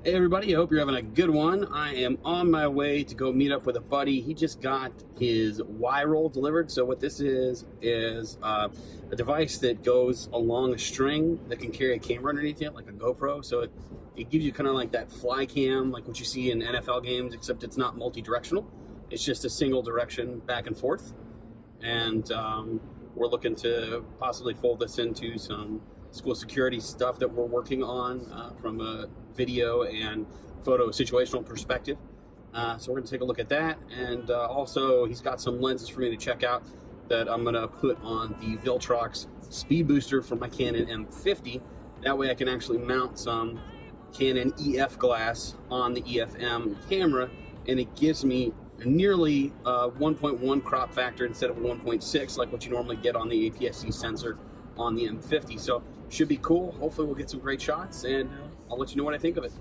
Hey everybody, I hope you're having a good one. I am on my way to go meet up with a buddy. He just got his Wiral delivered. So what this is a device that goes along a string that can carry a camera underneath it, like a GoPro. So it gives you kind of like that fly cam, like what you see in NFL games, except it's not multi-directional. It's just a single direction back and forth. And we're looking to possibly fold this into some school security stuff that we're working on from a video and photo situational perspective. So we're going to take a look at that, and also he's got some lenses for me to check out that I'm going to put on the Viltrox Speed Booster for my Canon M50. That way I can actually mount some Canon EF glass on the EF-M camera, and it gives me nearly 1.1 crop factor instead of 1.6 like what you normally get on the APS-C sensor on the M50. So should be cool. Hopefully we'll get some great shots, and I'll let you know what I think of it.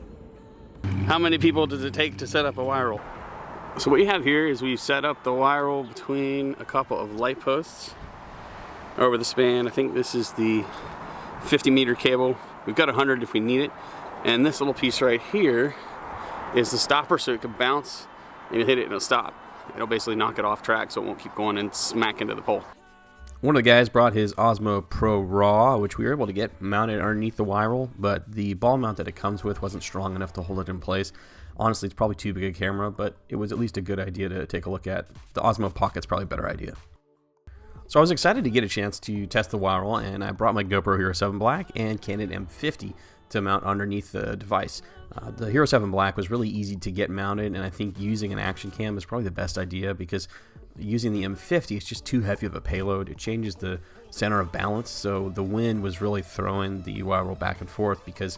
How many people does it take to set up a Wiral? So what you have here is we've set up the Wiral between a couple of light posts over the span. I think this is the 50-meter cable. We've got 100 if we need it. And this little piece right here is the stopper, so it can bounce and you hit it and it'll stop. It'll basically knock it off track so it won't keep going and smack into the pole. One of the guys brought his Osmo Pro Raw, which we were able to get mounted underneath the Wiral, but the ball mount that it comes with wasn't strong enough to hold it in place. Honestly, it's probably too big a camera, but it was at least a good idea to take a look at. The Osmo Pocket's probably a better idea. So I was excited to get a chance to test the Wiral, and I brought my GoPro Hero 7 Black and Canon M50 to mount underneath the device. The Hero 7 Black was really easy to get mounted, and I think using an action cam is probably the best idea because using the M50 is just too heavy of a payload. It changes the center of balance, so the wind was really throwing the Wiral back and forth because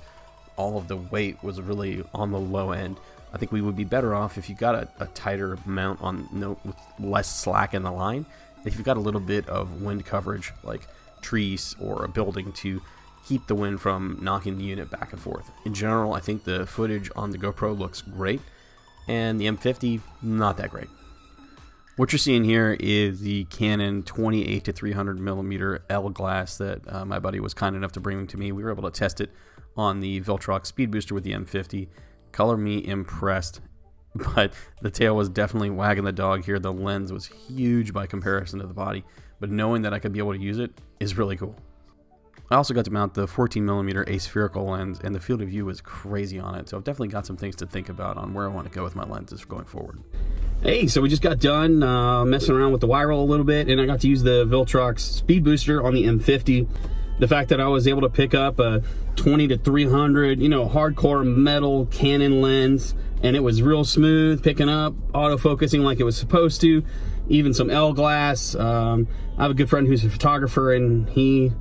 all of the weight was really on the low end. I think we would be better off if you got a tighter mount on with less slack in the line. If you've got a little bit of wind coverage, like trees or a building, to keep the wind from knocking the unit back and forth. In general, I think the footage on the GoPro looks great, and the M50, not that great. What you're seeing here is the Canon 28 to 300 millimeter L glass that my buddy was kind enough to bring to me. We were able to test it on the Viltrox Speed Booster with the M50. Color me impressed, but the tail was definitely wagging the dog here. The lens was huge by comparison to the body, but knowing that I could be able to use it is really cool. I also got to mount the 14mm aspherical lens, and the field of view was crazy on it, so I've definitely got some things to think about on where I want to go with my lenses going forward. Hey, so we just got done messing around with the Wiral a little bit, and I got to use the Viltrox Speed Booster on the M50. The fact that I was able to pick up a 20 to 300, hardcore metal Canon lens, and it was real smooth, picking up, autofocusing like it was supposed to, even some L glass. I have a good friend who's a photographer, and he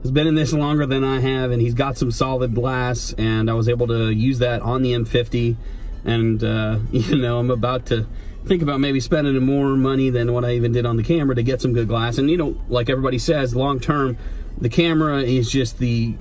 has been in this longer than I have, and he's got some solid glass, and I was able to use that on the M50, and I'm about to think about maybe spending more money than what I even did on the camera to get some good glass. And like everybody says, long term, the camera is just the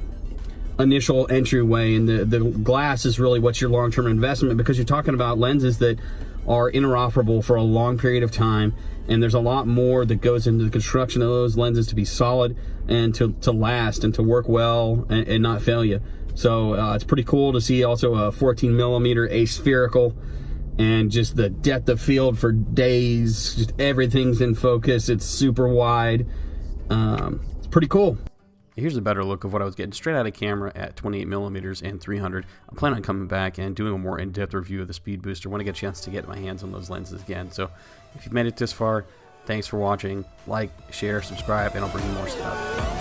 initial entryway, and the glass is really what's your long-term investment, because you're talking about lenses that are interoperable for a long period of time, and there's a lot more that goes into the construction of those lenses to be solid and to last and to work well and not fail you. So it's pretty cool to see also a 14mm aspherical, and just the depth of field for days, just everything's in focus. It's super wide. It's pretty cool. Here's a better look of what I was getting straight out of camera at 28mm and 300. I plan on coming back and doing a more in-depth review of the Speed Booster when I get a chance to get my hands on those lenses again. So if you've made it this far, thanks for watching. Like, share, subscribe, and I'll bring you more stuff.